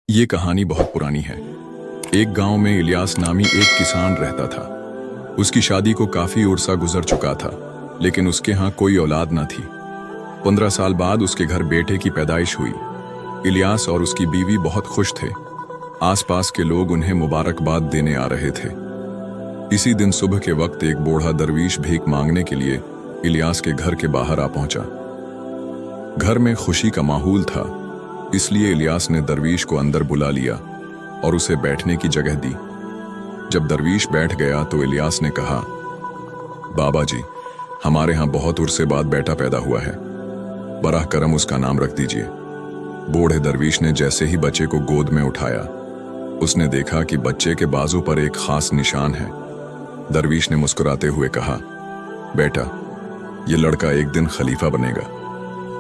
ये कहानी बहुत पुरानी है। एक गांव में इलियास नामी एक किसान रहता था। उसकी शादी को काफी उर्सा गुजर चुका था, लेकिन उसके यहाँ कोई औलाद न थी। 15 साल बाद उसके घर बेटे की पैदाइश हुई। इलियास और उसकी बीवी बहुत खुश थे। आसपास के लोग उन्हें मुबारकबाद देने आ रहे थे। इसी दिन सुबह के वक्त एक बूढ़ा दरवीश भीख मांगने के लिए इलियास के घर के बाहर आ पहुंचा। घर में खुशी का माहौल था, इसलिए इलियास ने दरवीश को अंदर बुला लिया और उसे बैठने की जगह दी। जब दरवीश बैठ गया तो इलियास ने कहा, बाबा जी, हमारे यहाँ बहुत उर्से बाद बेटा पैदा हुआ है, बराह करम उसका नाम रख दीजिए। बूढ़े दरवीश ने जैसे ही बच्चे को गोद में उठाया, उसने देखा कि बच्चे के बाजू पर एक खास निशान है। दरवीश ने मुस्कुराते हुए कहा, बेटा, ये लड़का एक दिन खलीफा बनेगा।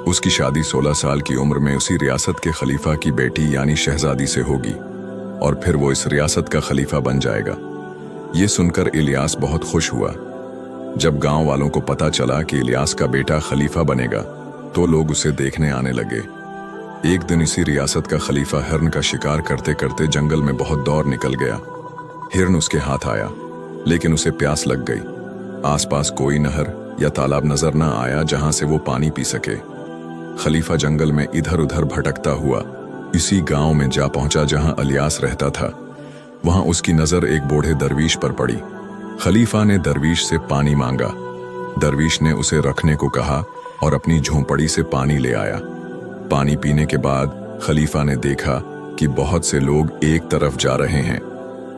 उसकी शादी 16 साल की उम्र में उसी रियासत के खलीफा की बेटी यानी शहजादी से होगी और फिर वो इस रियासत का खलीफा बन जाएगा। ये सुनकर इलियास बहुत खुश हुआ। जब गांव वालों को पता चला कि इलियास का बेटा खलीफा बनेगा तो लोग उसे देखने आने लगे। एक दिन इसी रियासत का खलीफा हिरन का शिकार करते करते जंगल में बहुत दौड़ निकल गया। हिरन उसके हाथ आया, लेकिन उसे प्यास लग गई। आसपास कोई नहर या तालाब नजर न आया जहां से वो पानी पी सके। खलीफा जंगल में इधर उधर भटकता हुआ इसी गांव में जा पहुंचा जहां इलियास रहता था। वहां उसकी नजर एक बूढ़े दरवीश पर पड़ी। खलीफा ने दरवीश से पानी मांगा। दरवीश ने उसे रखने को कहा और अपनी झोंपड़ी से पानी ले आया। पानी पीने के बाद खलीफा ने देखा कि बहुत से लोग एक तरफ जा रहे हैं।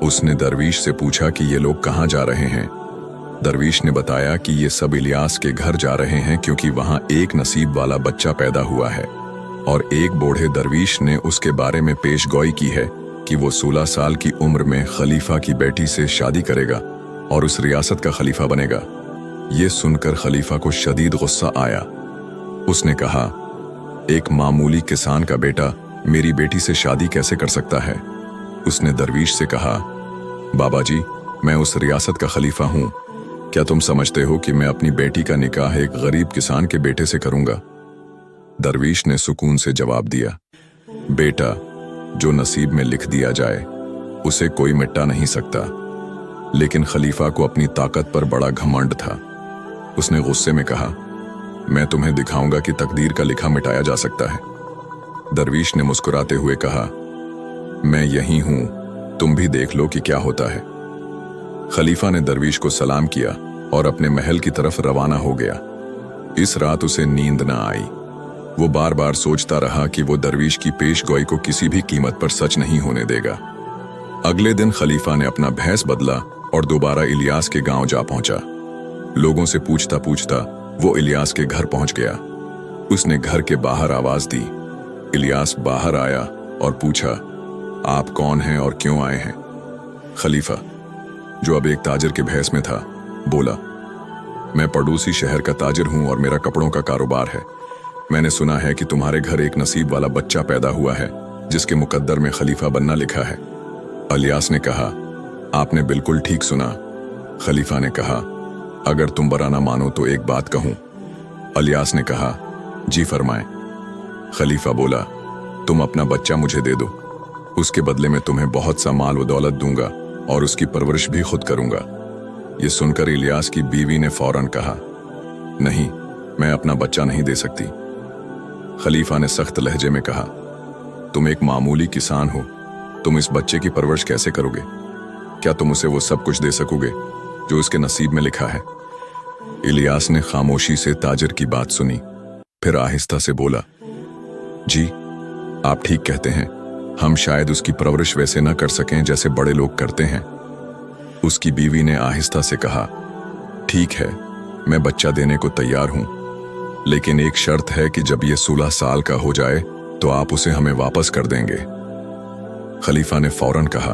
उसने दरवीश से पूछा कि ये लोग कहाँ जा रहे हैं। दरवीश ने बताया कि ये सब इलियास के घर जा रहे हैं क्योंकि वहां एक नसीब वाला बच्चा पैदा हुआ है और एक बूढ़े दरवीश ने उसके बारे में पेशगोई की है कि वो 16 साल की उम्र में खलीफा की बेटी से शादी करेगा और उस रियासत का खलीफा बनेगा। ये सुनकर खलीफा को शदीद गुस्सा आया। उसने कहा, एक मामूली किसान का बेटा मेरी बेटी से शादी कैसे कर सकता है? उसने दरवीश से कहा, बाबा जी, मैं उस रियासत का खलीफा हूं। क्या तुम समझते हो कि मैं अपनी बेटी का निकाह एक गरीब किसान के बेटे से करूंगा? दरवीश ने सुकून से जवाब दिया, बेटा, जो नसीब में लिख दिया जाए उसे कोई मिटा नहीं सकता। लेकिन खलीफा को अपनी ताकत पर बड़ा घमंड था। उसने गुस्से में कहा, मैं तुम्हें दिखाऊंगा कि तकदीर का लिखा मिटाया जा सकता है। दरवीश ने मुस्कुराते हुए कहा, मैं यहीं हूं, तुम भी देख लो कि क्या होता है। खलीफा ने दरवीश को सलाम किया और अपने महल की तरफ रवाना हो गया। इस रात उसे नींद न आई। वो बार बार सोचता रहा कि वो दरवीश की पेशगोई को किसी भी कीमत पर सच नहीं होने देगा। अगले दिन खलीफा ने अपना भेष बदला और दोबारा इलियास के गांव जा पहुंचा। लोगों से पूछता पूछता वो इलियास के घर पहुंच गया। उसने घर के बाहर आवाज दी। इलियास बाहर आया और पूछा, आप कौन हैं और क्यों आए हैं? खलीफा, जो अब एक ताजिर के भेष में था, बोला, मैं पड़ोसी शहर का ताजिर हूं और मेरा कपड़ों का कारोबार है। मैंने सुना है कि तुम्हारे घर एक नसीब वाला बच्चा पैदा हुआ है जिसके मुकद्दर में खलीफा बनना लिखा है। इलियास ने कहा, आपने बिल्कुल ठीक सुना। खलीफा ने कहा, अगर तुम बुरा ना मानो तो एक बात कहूं। इलियास ने कहा, जी फरमाएं। खलीफा बोला, तुम अपना बच्चा मुझे दे दो, उसके बदले में तुम्हें बहुत सा माल व दौलत दूंगा और उसकी परवरिश भी खुद करूंगा। ये सुनकर इलियास की बीवी ने फौरन कहा, नहीं, मैं अपना बच्चा नहीं दे सकती। खलीफा ने सख्त लहजे में कहा, तुम एक मामूली किसान हो, तुम इस बच्चे की परवरिश कैसे करोगे? क्या तुम उसे वो सब कुछ दे सकोगे जो उसके नसीब में लिखा है? इलियास ने खामोशी से ताजिर की बात सुनी, फिर आहिस्ता से बोला, जी, आप ठीक कहते हैं, हम शायद उसकी परवरिश वैसे न कर सकें जैसे बड़े लोग करते हैं। उसकी बीवी ने आहिस्ता से कहा, ठीक है, मैं बच्चा देने को तैयार हूं, लेकिन एक शर्त है कि जब ये 16 साल का हो जाए तो आप उसे हमें वापस कर देंगे। खलीफा ने फौरन कहा,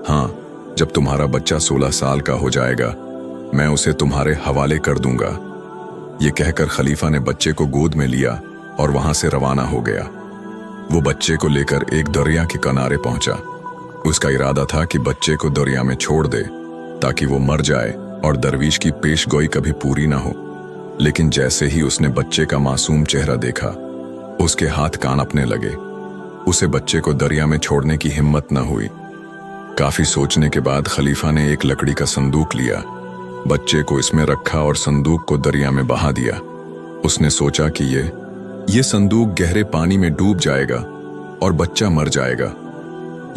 हाँ, जब तुम्हारा बच्चा 16 साल का हो जाएगा मैं उसे तुम्हारे हवाले कर दूंगा। ये कहकर खलीफा ने बच्चे को गोद में लिया और वहां से रवाना हो गया। वो बच्चे को लेकर एक दरिया के किनारे पहुंचा। उसका इरादा था कि बच्चे को दरिया में छोड़ दे ताकि वो मर जाए और दरवीश की पेशगोई कभी पूरी ना हो। लेकिन जैसे ही उसने बच्चे का मासूम चेहरा देखा, उसके हाथ कांपने लगे। उसे बच्चे को दरिया में छोड़ने की हिम्मत न हुई। काफी सोचने के बाद खलीफा ने एक लकड़ी का संदूक लिया, बच्चे को इसमें रखा और संदूक को दरिया में बहा दिया। उसने सोचा कि ये संदूक गहरे पानी में डूब जाएगा और बच्चा मर जाएगा।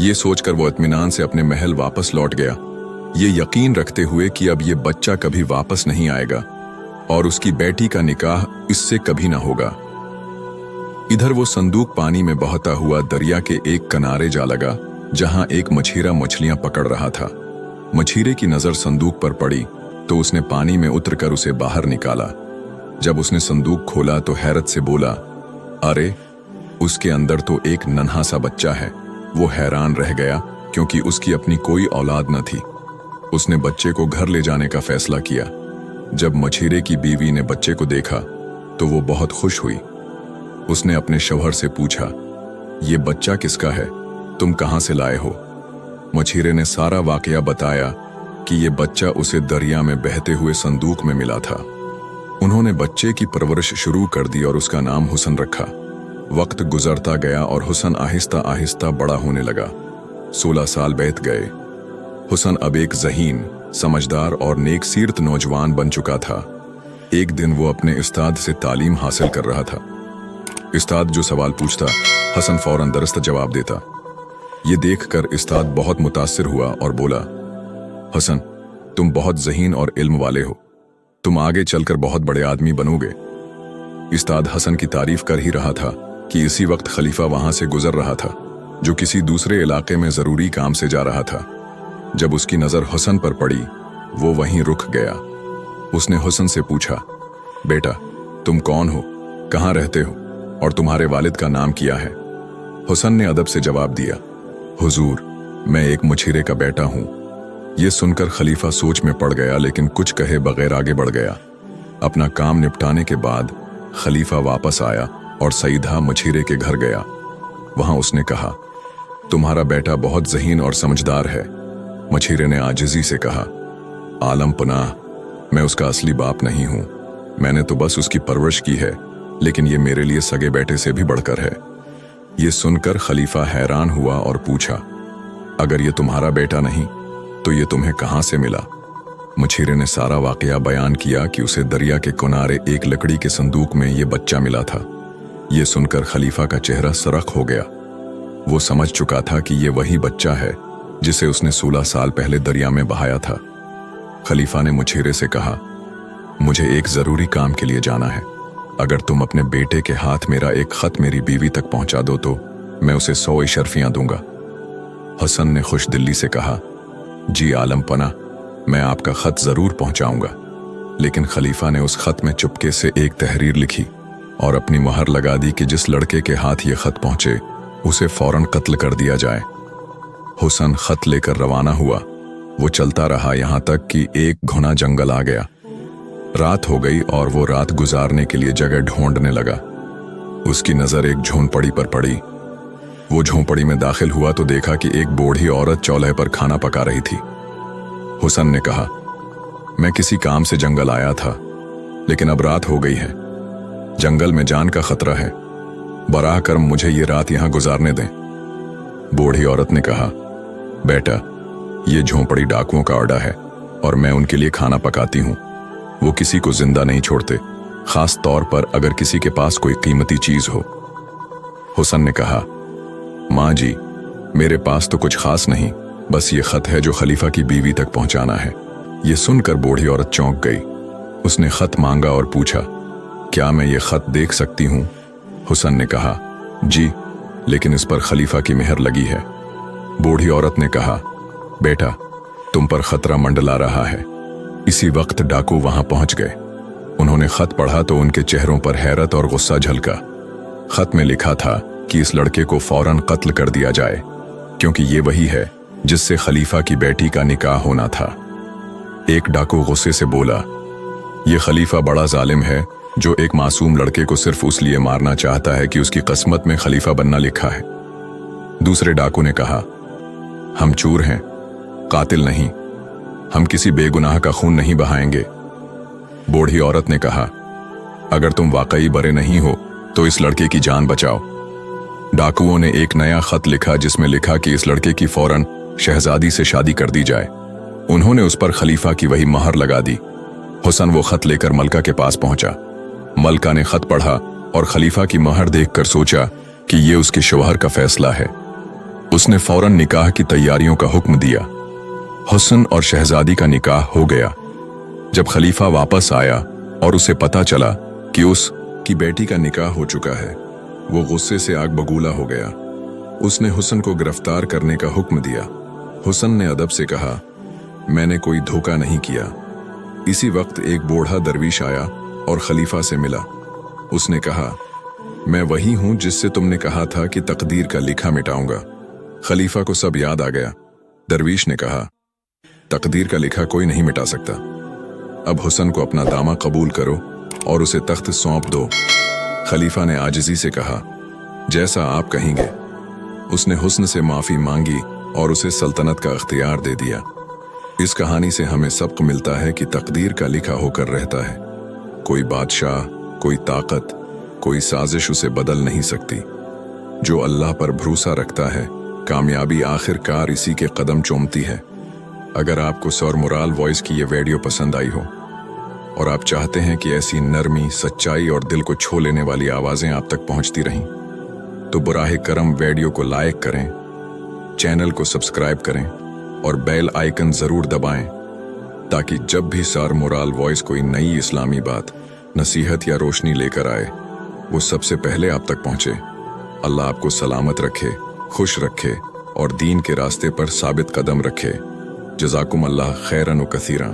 ये सोचकर वो इत्मीनान से अपने महल वापस लौट गया, ये यकीन रखते हुए कि अब ये बच्चा कभी वापस नहीं आएगा और उसकी बेटी का निकाह इससे कभी ना होगा। इधर वो संदूक पानी में बहता हुआ दरिया के एक किनारे जा लगा, जहां एक मछीरा मछलियां पकड़ रहा था। मछीरे की नजर संदूक पर पड़ी तो उसने पानी में उतरकर उसे बाहर निकाला। जब उसने संदूक खोला तो हैरत से बोला, अरे, उसके अंदर तो एक नन्हा सा बच्चा है। वो हैरान रह गया क्योंकि उसकी अपनी कोई औलाद न थी। उसने बच्चे को घर ले जाने का फैसला किया। जब मछीरे की बीवी ने बच्चे को देखा तो वो बहुत खुश हुई। उसने अपने शौहर से पूछा, ये बच्चा किसका है? तुम कहां से लाए हो? मछीरे ने सारा वाकया बताया कि ये बच्चा उसे दरिया में बहते हुए संदूक में मिला था। उन्होंने बच्चे की परवरिश शुरू कर दी और उसका नाम हुसन रखा। वक्त गुजरता गया और हुसन आहिस्ता आहिस्ता बड़ा होने लगा। 16 साल बीत गए। हुसन अब एक ज़हीन, समझदार और नेक सीरत नौजवान बन चुका था। एक दिन वो अपने उस्ताद से तालीम हासिल कर रहा था। उस्ताद जो सवाल पूछता, हसन फौरन दरस्त जवाब देता। ये देखकर उस्ताद बहुत मुतासिर हुआ और बोला, हसन, तुम बहुत ज़हीन और इल्म वाले हो, तुम आगे चलकर बहुत बड़े आदमी बनोगे। उस्ताद हसन की तारीफ कर ही रहा था कि इसी वक्त खलीफा वहां से गुजर रहा था, जो किसी दूसरे इलाके में जरूरी काम से जा रहा था। जब उसकी नजर हुसन पर पड़ी, वो वहीं रुक गया। उसने हुसन से पूछा, बेटा, तुम कौन हो, कहाँ रहते हो और तुम्हारे वालिद का नाम क्या है? हुसन ने अदब से जवाब दिया, हुजूर, मैं एक मछीरे का बेटा हूं। यह सुनकर खलीफा सोच में पड़ गया, लेकिन कुछ कहे बगैर आगे बढ़ गया। अपना काम निपटाने के बाद खलीफा वापस आया और सईदा मछीरे के घर गया। वहां उसने कहा, तुम्हारा बेटा बहुत ज़हीन और समझदार है। मछीरे ने आजिज़ी से कहा, आलम पनाह, मैं उसका असली बाप नहीं हूं। मैंने तो बस उसकी परवरिश की है, लेकिन ये मेरे लिए सगे बेटे से भी बढ़कर है। ये सुनकर खलीफा हैरान हुआ और पूछा, अगर ये तुम्हारा बेटा नहीं तो ये तुम्हें कहां से मिला? मछीरे ने सारा वाकया बयान किया कि उसे दरिया के किनारे एक लकड़ी के संदूक में ये बच्चा मिला था। ये सुनकर खलीफा का चेहरा सरख हो गया। वो समझ चुका था कि ये वही बच्चा है जिसे उसने 16 साल पहले दरिया में बहाया था। खलीफा ने मछीरे से कहा, मुझे एक जरूरी काम के लिए जाना है। अगर तुम अपने बेटे के हाथ मेरा एक खत मेरी बीवी तक पहुंचा दो तो मैं उसे 100 इशरफियां दूंगा। हसन ने खुश दिल्ली से कहा, जी आलम पना, मैं आपका खत जरूर पहुंचाऊंगा। लेकिन खलीफा ने उस खत में चुपके से एक तहरीर लिखी और अपनी मुहर लगा दी कि जिस लड़के के हाथ ये खत पहुंचे उसे फौरन कत्ल कर दिया जाए। हुसन खत लेकर रवाना हुआ। वो चलता रहा यहां तक कि एक घना जंगल आ गया। रात हो गई और वो रात गुजारने के लिए जगह ढूंढने लगा। उसकी नजर एक झोंपड़ी पर पड़ी। वो झोंपड़ी में दाखिल हुआ तो देखा कि एक बूढ़ी औरत चौल्हे पर खाना पका रही थी। हुसन ने कहा, मैं किसी काम से जंगल आया था, लेकिन अब रात हो गई है। जंगल में जान का खतरा है, बराह करम मुझे ये रात यहां गुजारने दें। बूढ़ी औरत ने कहा, बेटा, ये झोंपड़ी डाकुओं का अड्डा है और मैं उनके लिए खाना पकाती हूं। वो किसी को जिंदा नहीं छोड़ते, खास तौर पर अगर किसी के पास कोई कीमती चीज हो। हुसन ने कहा, माँ जी, मेरे पास तो कुछ खास नहीं, बस ये खत है जो खलीफा की बीवी तक पहुंचाना है। ये सुनकर बूढ़ी औरत चौंक गई। उसने खत मांगा और पूछा, क्या मैं ये खत देख सकती हूं? हुसन ने कहा, जी, लेकिन इस पर खलीफा की मेहर लगी है। बूढ़ी औरत ने कहा, बेटा, तुम पर खतरा मंडला रहा है। इसी वक्त डाकू वहां पहुंच गए। उन्होंने खत पढ़ा तो उनके चेहरों पर हैरत और गुस्सा झलका। खत में लिखा था कि इस लड़के को फौरन कत्ल कर दिया जाए, क्योंकि ये वही है जिससे खलीफा की बेटी का निकाह होना था। एक डाकू गुस्से से बोला, ये खलीफा बड़ा जालिम है जो एक मासूम लड़के को सिर्फ उसलिए मारना चाहता है कि उसकी किस्मत में खलीफा बनना लिखा है। दूसरे डाकू ने कहा, हम चोर हैं, कातिल नहीं, हम किसी बेगुनाह का खून नहीं बहाएंगे। बूढ़ी औरत ने कहा, अगर तुम वाकई बरे नहीं हो तो इस लड़के की जान बचाओ। डाकुओं ने एक नया खत लिखा जिसमें लिखा कि इस लड़के की फौरन शहजादी से शादी कर दी जाए। उन्होंने उस पर खलीफा की वही महर लगा दी। हुसन वो खत लेकर मलका के पास पहुंचा। मलका ने खत पढ़ा और खलीफा की महर देखकर सोचा कि ये उसके शौहर का फैसला है। उसने फौरन निकाह की तैयारियों का हुक्म दिया। हुसन और शहजादी का निकाह हो गया। जब खलीफा वापस आया और उसे पता चला कि उसकी बेटी का निकाह हो चुका है, वो गुस्से से आग बगूला हो गया। उसने हुसन को गिरफ्तार करने का हुक्म दिया। हुसन ने अदब से कहा, मैंने कोई धोखा नहीं किया। इसी वक्त एक बूढ़ा दरवीश आया और खलीफा से मिला। उसने कहा, मैं वही हूं जिससे तुमने कहा था कि तकदीर का लिखा मिटाऊंगा। खलीफा को सब याद आ गया। दरवीश ने कहा, तकदीर का लिखा कोई नहीं मिटा सकता। अब हुसन को अपना दामा कबूल करो और उसे तख्त सौंप दो। खलीफा ने आजिजी से कहा, जैसा आप कहेंगे। उसने हुस्न से माफी मांगी और उसे सल्तनत का अख्तियार दे दिया। इस कहानी से हमें सबक मिलता है कि तकदीर का लिखा होकर रहता है। कोई बादशाह, कोई ताकत, कोई साजिश उसे बदल नहीं सकती। जो अल्लाह पर भरोसा रखता है, कामयाबी आखिरकार इसी के कदम चूमती है। अगर आपको सर मुराल वॉइस की ये वीडियो पसंद आई हो और आप चाहते हैं कि ऐसी नरमी, सच्चाई और दिल को छू लेने वाली आवाज़ें आप तक पहुंचती रहें, तो बुराहे करम वीडियो को लाइक करें, चैनल को सब्सक्राइब करें और बेल आइकन ज़रूर दबाएं, ताकि जब भी सर मुराल वॉइस कोई नई इस्लामी बात, नसीहत या रोशनी लेकर आए, वो सबसे पहले आप तक पहुंचे। अल्लाह आपको सलामत रखे, खुश रखे और दीन के रास्ते पर साबित कदम रखे। जज़ाकुम अल्लाह खैरन व कसीरा।